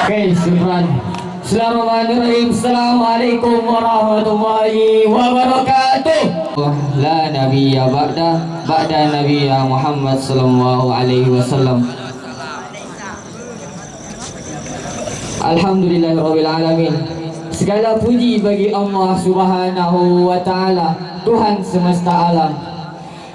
Oke, syukran. Bismillahirrahmanirrahim. Assalamualaikum warahmatullahi wabarakatuh. La nabiyya ba'da nabiyya Muhammad sallallahu alaihi wasallam. Alhamdulillahirabbil alamin. Segala puji bagi Allah Subhanahu wa taala, Tuhan semesta alam.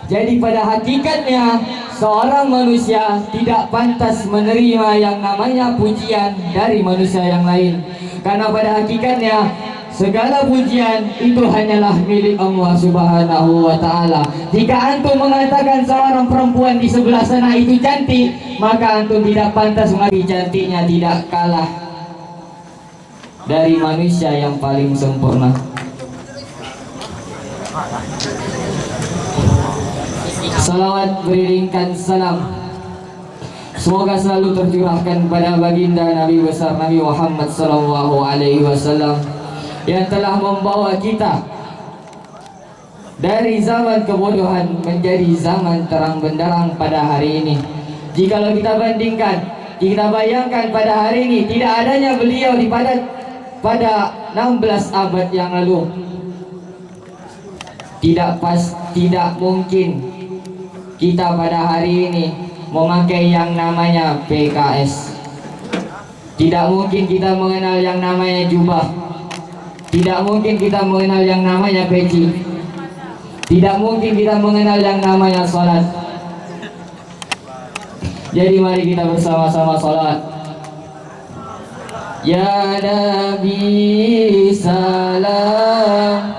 Jadi pada hakikatnya seorang manusia tidak pantas menerima yang namanya pujian dari manusia yang lain. Karena pada hakikatnya segala pujian itu hanyalah milik Allah Subhanahu wa taala. Jika antum mengatakan seorang perempuan di sebelah sana itu cantik, maka antum tidak pantas mengakui cantiknya tidak kalah dari manusia yang paling sempurna. Salawat beriringkan salam semoga selalu tercurahkan pada baginda Nabi besar Nabi Muhammad sallallahu alaihi wasallam yang telah membawa kita dari zaman kebodohan menjadi zaman terang benderang pada hari ini. Jikalau kita bandingkan, kita bayangkan pada hari ini tidak adanya beliau pada 16 abad yang lalu, tidak mungkin kita pada hari ini memakai yang namanya PKS. Tidak mungkin kita mengenal yang namanya jubah. Tidak mungkin kita mengenal yang namanya peci. Tidak mungkin kita mengenal yang namanya sholat. Jadi mari kita bersama-sama sholat. Ya Nabi salam,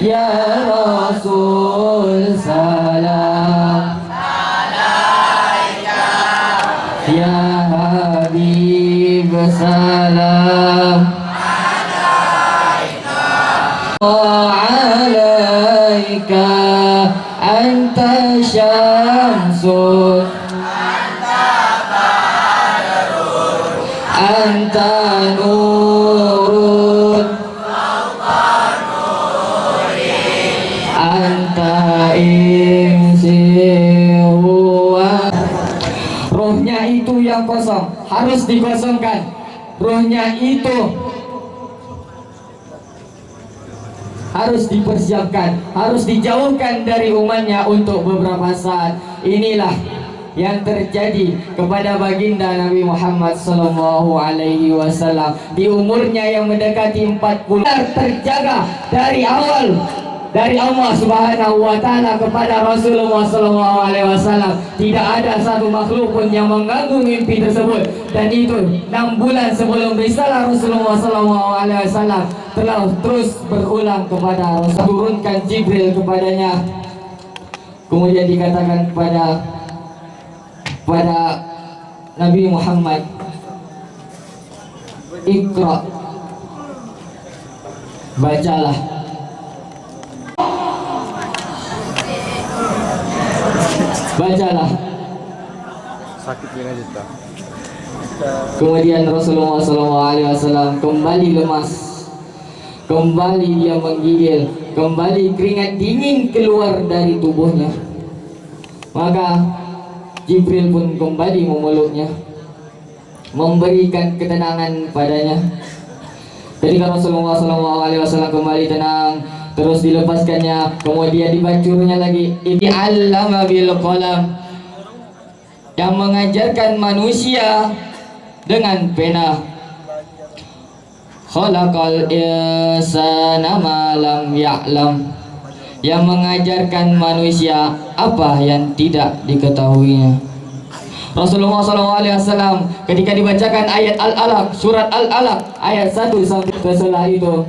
ya Rasul salam, ya Habib salam, alaika anta syamsun, anta nurun, anta insiwa. Rohnya itu yang kosong harus dikosongkan. Rohnya itu harus dipersiapkan, harus dijauhkan dari umatnya untuk beberapa saat. Inilah yang terjadi kepada baginda Nabi Muhammad sallallahu alaihi wasallam di umurnya yang mendekati 40. Terjaga dari awal dari Allah Subhanahu wa taala kepada Rasulullah sallallahu alaihi wasallam. Tidak ada satu makhluk pun yang mengganggu mimpi tersebut, dan itu 6 bulan sebelum risalah Rasulullah sallallahu alaihi wasallam telah terus berulang kepada Rasul. Turunkan Jibril kepadanya, kemudian dikatakan kepada Nabi Muhammad, Iqra, bacalah. Bacalah. Sakit ini aja. Kemudian Rasulullah SAW kembali lemas, kembali dia menggigil, kembali keringat dingin keluar dari tubuhnya. Maka Jibril pun kembali memeluknya, memberikan ketenangan padanya. Ketika Rasulullah SAW kembali tenang, terus dilepaskannya, kemudian dibacurnya lagi. Ini allama bil qalam, yang mengajarkan manusia dengan pena. Khalaqal insana ma lam ya'lam, yang mengajarkan manusia apa yang tidak diketahuinya. Rasulullah SAW ketika dibacakan ayat Al-Alaq, surat Al-Alaq ayat 1 sampai setelah itu,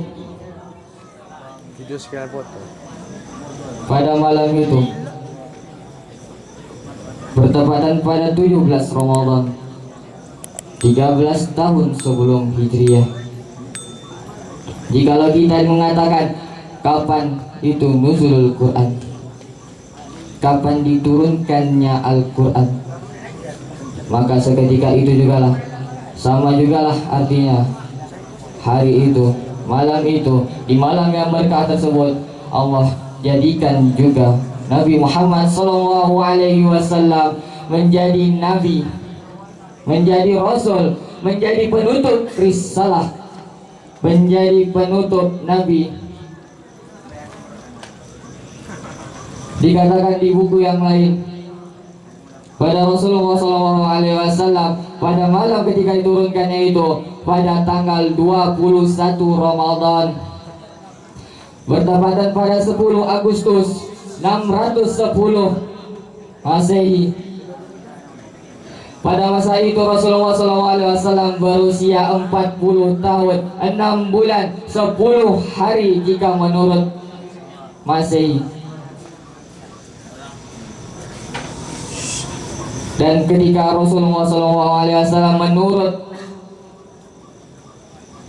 pada malam itu bertepatan pada 17 Ramadan 13 tahun sebelum Hijriah. Jikalau kita mengatakan kapan itu nuzulul Quran, kapan diturunkannya Al-Quran, maka seketika itu jugalah, sama jugalah artinya hari itu, malam itu, di malam yang berkah tersebut Allah jadikan juga Nabi Muhammad SAW menjadi nabi, menjadi rasul, menjadi penutup risalah, menjadi penutup nabi. Dikatakan di buku yang lain, pada Rasulullah SAW pada malam ketika diturunkannya itu pada tanggal 21 Ramadan bertepatan pada 10 Agustus 610 Masehi. Pada masa itu Rasulullah SAW berusia 40 tahun 6 bulan 10 hari jika menurut Masehi. Dan ketika Rasulullah SAW menurut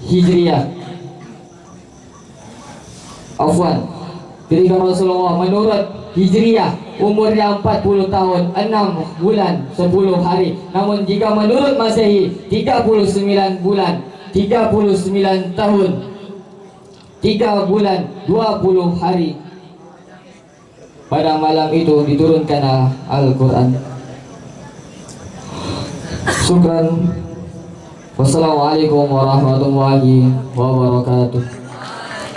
Hijriah, ketika Rasulullah menurut Hijriah umurnya 40 tahun 6 bulan 10 hari. Namun jika menurut Masehi 39 bulan 39 tahun 3 bulan 20 hari. Pada malam itu diturunkan Al-Quran. Syukran. Wassalamualaikum warahmatullahi wabarakatuh.